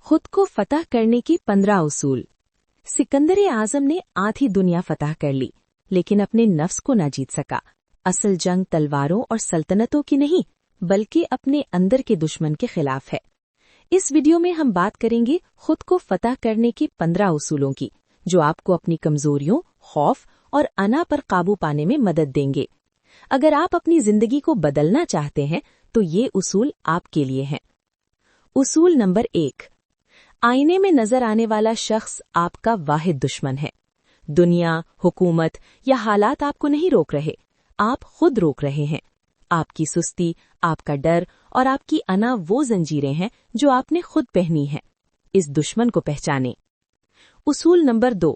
खुद को फतह करने की 15 उसूल। सिकंदर आजम ने आधी दुनिया फतह कर ली, लेकिन अपने नफ्स को न जीत सका। असल जंग तलवारों और सल्तनतों की नहीं, बल्कि अपने अंदर के दुश्मन के खिलाफ है। इस वीडियो में हम बात करेंगे खुद को फतह करने की 15 उसूलों की, जो आपको अपनी कमजोरियों, खौफ और अना पर काबू पाने में मदद देंगे। अगर आप अपनी जिंदगी को बदलना चाहते हैं तो ये उसूल आपके लिए हैं। उसूल नंबर 1, आईने में नजर आने वाला शख्स आपका वाहिद दुश्मन है। दुनिया, हुकूमत या हालात आपको नहीं रोक रहे, आप खुद रोक रहे हैं। आपकी सुस्ती, आपका डर और आपकी अना वो जंजीरें हैं जो आपने खुद पहनी हैं। इस दुश्मन को पहचानें। उसूल नंबर 2,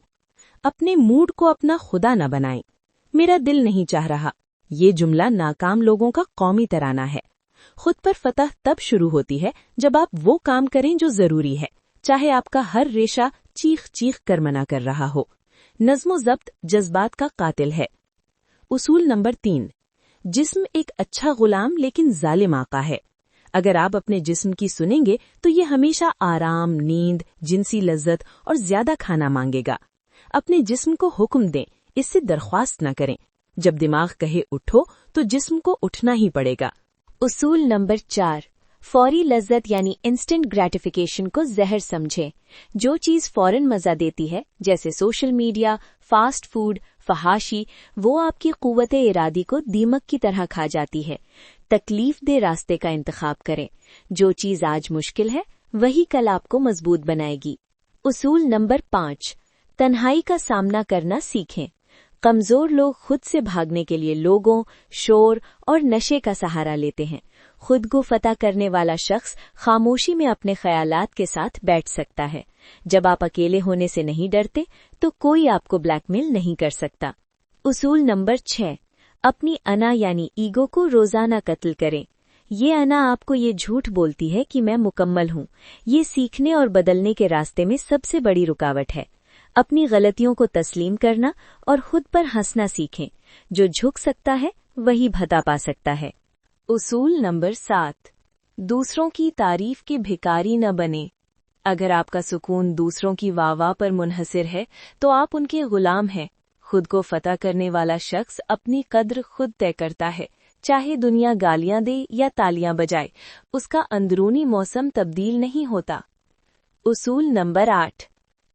अपने मूड को अपना खुदा न बनाएं। मेरा दिल नहीं चाह रहा, ये जुमला नाकाम लोगों का कौमी तराना है। खुद पर फतह तब शुरू होती है जब आप वो काम करें जो जरूरी है, चाहे आपका हर रेशा चीख चीख कर मना कर रहा हो। नज़्मो ज़ब्त जज्बात का कातिल है। उसूल नंबर 3, जिस्म एक अच्छा गुलाम लेकिन जालिम आका है। अगर आप अपने जिस्म की सुनेंगे तो ये हमेशा आराम, नींद, जिनसी लज्जत और ज्यादा खाना मांगेगा। अपने जिस्म को हुक्म दें, इससे दरख्वास्त न करें। जब दिमाग कहे उठो तो जिस्म को उठना ही पड़ेगा। उसूल नंबर 4, फौरी लज्जत यानी इंस्टेंट ग्रेटिफिकेशन को जहर समझें। जो चीज फौरन मजा देती है, जैसे सोशल मीडिया, फास्ट फूड, फहाशी, वो आपकी कुव्वते इरादी को दीमक की तरह खा जाती है। तकलीफ दे रास्ते का इंतखाब करें। जो चीज आज मुश्किल है, वही कल आपको मजबूत बनाएगी। उसूल नंबर 5, तन्हाई का सामना करना सीखें। कमजोर लोग खुद से भागने के लिए लोगों, शोर और नशे का सहारा लेते हैं। खुद को फतह करने वाला शख्स खामोशी में अपने ख्यालात के साथ बैठ सकता है। जब आप अकेले होने से नहीं डरते तो कोई आपको ब्लैकमेल नहीं कर सकता। उसूल नंबर 6, अपनी अना यानी ईगो को रोजाना कत्ल करें। ये अना आपको ये झूठ बोलती है कि मैं मुकम्मल हूँ। ये सीखने और बदलने के रास्ते में सबसे बड़ी रुकावट है। अपनी गलतियों को तस्लीम करना और खुद पर हंसना सीखें। जो झुक सकता है वही भता पा सकता है। उसूल नंबर 7, दूसरों की तारीफ के भिखारी न बने। अगर आपका सुकून दूसरों की वाह पर मुनहसिर है तो आप उनके गुलाम हैं। खुद को फतह करने वाला शख्स अपनी कद्र खुद तय करता है। चाहे दुनिया गालियां दे या तालियां बजाए, उसका अंदरूनी मौसम तब्दील नहीं होता। उसूल नंबर 8,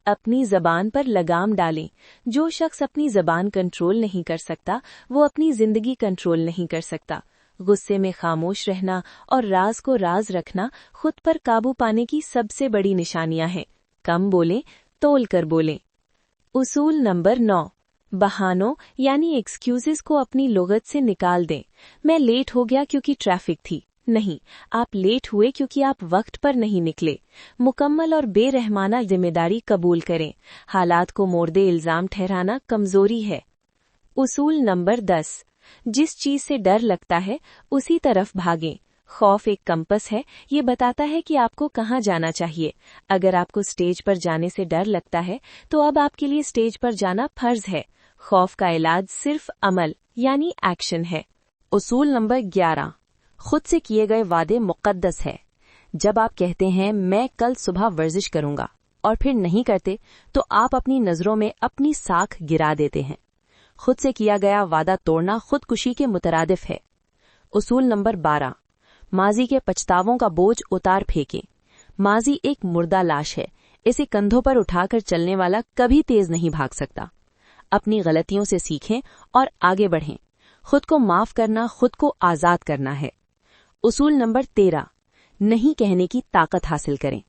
अपनी जबान पर लगाम डालें। जो शख्स अपनी जबान कंट्रोल नहीं कर सकता, वो अपनी जिंदगी कंट्रोल नहीं कर सकता। गुस्से में खामोश रहना और राज को राज रखना खुद पर काबू पाने की सबसे बड़ी निशानियां हैं। कम बोलें, तोल कर बोलें। उसूल नंबर 9, बहानों यानी एक्सक्यूजेस को अपनी लुगत से निकाल दें। मैं लेट हो गया क्योंकि ट्रैफिक थी। नहीं, आप लेट हुए क्योंकि आप वक्त पर नहीं निकले। मुकम्मल और बेरहमाना जिम्मेदारी कबूल करें। हालात को मोर्दे इल्जाम ठहराना कमजोरी है। उसूल नंबर 10, जिस चीज से डर लगता है उसी तरफ भागें। खौफ एक कंपस है, ये बताता है कि आपको कहाँ जाना चाहिए। अगर आपको स्टेज पर जाने से डर लगता है तो अब आपके लिए स्टेज पर जाना फर्ज है। खौफ का इलाज सिर्फ अमल यानी एक्शन है। उसूल नंबर 11, खुद से किए गए वादे मुक़द्दस है। जब आप कहते हैं मैं कल सुबह वर्जिश करूंगा और फिर नहीं करते तो आप अपनी नजरों में अपनी साख गिरा देते हैं। खुद से किया गया वादा तोड़ना खुदकुशी के मुतरादिफ है। उसूल नंबर 12, माजी के पछतावों का बोझ उतार फेंकें। माजी एक मुर्दा लाश है, इसे कंधों पर उठाकर चलने वाला कभी तेज नहीं भाग सकता। अपनी गलतियों से सीखें और आगे बढ़ें। खुद को माफ करना खुद को आजाद करना है। उसूल नंबर 13, नहीं कहने की ताकत हासिल करें।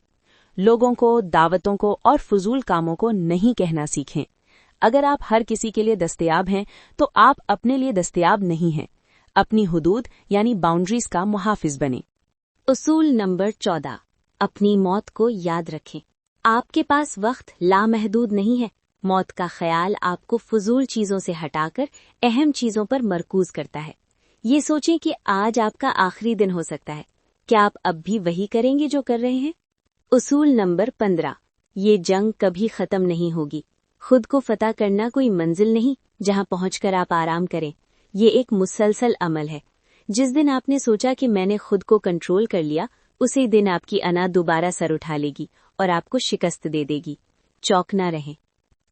लोगों को, दावतों को और फजूल कामों को नहीं कहना सीखें। अगर आप हर किसी के लिए दस्तयाब हैं तो आप अपने लिए दस्तयाब नहीं हैं। अपनी हुदूद यानी बाउंड्रीज का मुहाफिज बने। उसूल नंबर 14, अपनी मौत को याद रखें। आपके पास वक्त लामहदूद नहीं है। मौत का ख्याल आपको फजूल चीजों से हटाकर अहम चीजों पर मरकूज करता है। ये सोचें कि आज आपका आखिरी दिन हो सकता है। क्या आप अब भी वही करेंगे जो कर रहे हैं? उसूल नंबर 15, ये जंग कभी खत्म नहीं होगी। खुद को फतह करना कोई मंजिल नहीं जहां पहुंचकर आप आराम करें। ये एक मुसलसल अमल है। जिस दिन आपने सोचा कि मैंने खुद को कंट्रोल कर लिया, उसी दिन आपकी अना दोबारा सर उठा लेगी और आपको शिकस्त दे देगी। चौक ना रहें।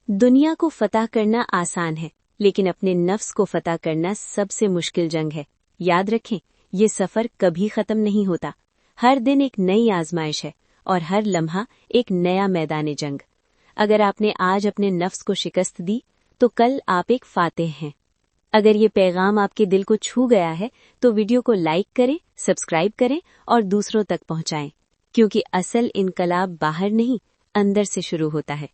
दुनिया को फतह करना आसान है, लेकिन अपने नफ्स को फतह करना सबसे मुश्किल जंग है। याद रखें, ये सफर कभी खत्म नहीं होता। हर दिन एक नई आजमाइश है और हर लम्हा एक नया मैदान जंग। अगर आपने आज अपने नफ्स को शिकस्त दी तो कल आप एक फातिह हैं। अगर ये पैगाम आपके दिल को छू गया है तो वीडियो को लाइक करें, सब्सक्राइब करें और दूसरों तक पहुंचाएं, क्योंकि असल इनकलाब बाहर नहीं, अंदर से शुरू होता है।